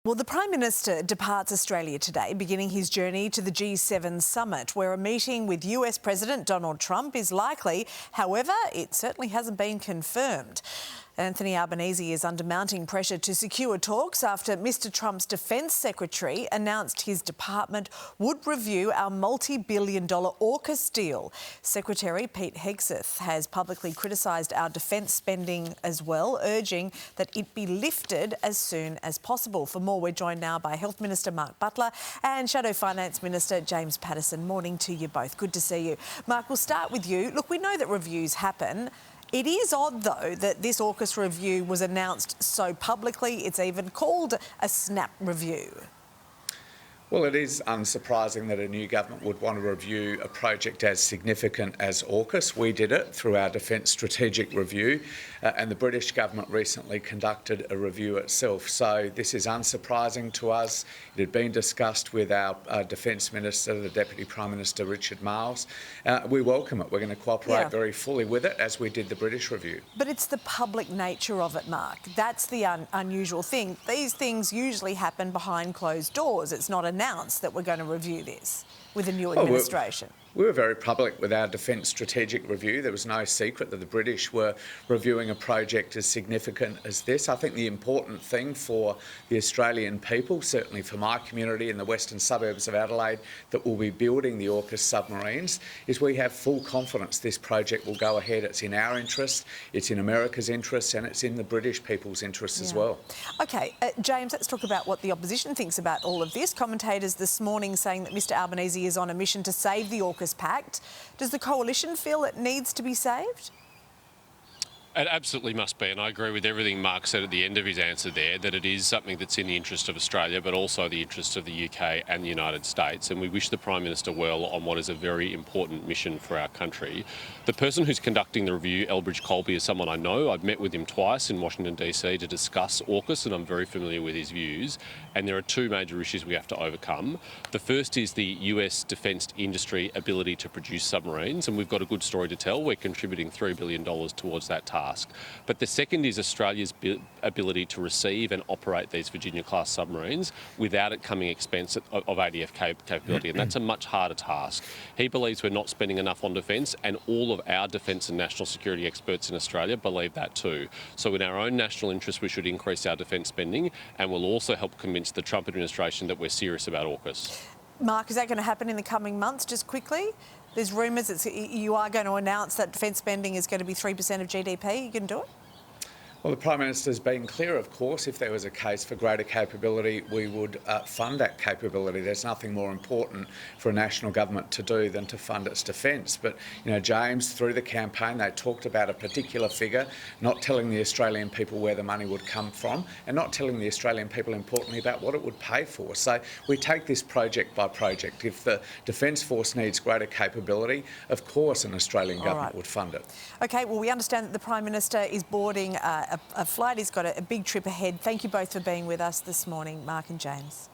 Well, the Prime Minister departs Australia today, beginning his journey to the G7 summit, where a meeting with US President Donald Trump is likely. However, it certainly hasn't been confirmed. Anthony Albanese is under mounting pressure to secure talks after Mr Trump's Defence Secretary announced his department would review our multi-billion-dollar AUKUS deal. Secretary Pete Hegseth has publicly criticised our defence spending as well, urging that it be lifted as soon as possible. For more, we're joined now by Health Minister Mark Butler and Shadow Finance Minister James Patterson. Morning to you both. Good to see you. Mark, we'll start with you. Look, we know that reviews happen. It is odd, though, that this AUKUS review was announced so publicly. It's even called a snap review. Well, it is unsurprising that a new government would want to review a project as significant as AUKUS. We did it through our Defence Strategic Review, and the British government recently conducted a review itself. So this is unsurprising to us. It had been discussed with our Defence Minister, the Deputy Prime Minister, Richard Marles. We welcome it. We're going to cooperate very fully with it, as we did the British review. But it's the public nature of it, Mark. That's the unusual thing. These things usually happen behind closed doors. It's not announced that we're going to review this with a new administration. We were very public with our Defence Strategic Review. There was no secret that the British were reviewing a project as significant as this. I think the important thing for the Australian people, certainly for my community in the western suburbs of Adelaide that will be building the AUKUS submarines, is we have full confidence this project will go ahead. It's in our interest, it's in America's interest, and it's in the British people's interest as well. OK, James, let's talk about what the opposition thinks about all of this. Commentators this morning saying that Mr Albanese is on a mission to save the AUKUS pact. Does the coalition feel it needs to be saved? It absolutely must be, and I agree with everything Mark said at the end of his answer there, that it is something that's in the interest of Australia, but also the interest of the UK and the United States, and we wish the Prime Minister well on what is a very important mission for our country. The person who's conducting the review, Elbridge Colby, is someone I know. I've met with him twice in Washington, DC to discuss AUKUS, and I'm very familiar with his views, and there are two major issues we have to overcome. The first is the US defence industry ability to produce submarines, and we've got a good story to tell. We're contributing $3 billion towards that task. But the second is Australia's ability to receive and operate these Virginia-class submarines without it coming expense of ADF capability, and that's a much harder task. He believes we're not spending enough on defence, and all of our defence and national security experts in Australia believe that too. So in our own national interest, we should increase our defence spending, and we'll also help convince the Trump administration that we're serious about AUKUS. Mark, is that going to happen in the coming months, just quickly? There's rumours that you are going to announce that defence spending is going to be 3% of GDP. You can do it? Well, the Prime Minister's been clear, of course, if there was a case for greater capability, we would fund that capability. There's nothing more important for a national government to do than to fund its defence. But, you know, James, through the campaign, they talked about a particular figure, not telling the Australian people where the money would come from and not telling the Australian people, importantly, about what it would pay for. So we take this project by project. If the Defence Force needs greater capability, of course an Australian government would fund it. OK, well, we understand that the Prime Minister is boarding a flight. He's got a big trip ahead. Thank you both for being with us this morning, Mark and James.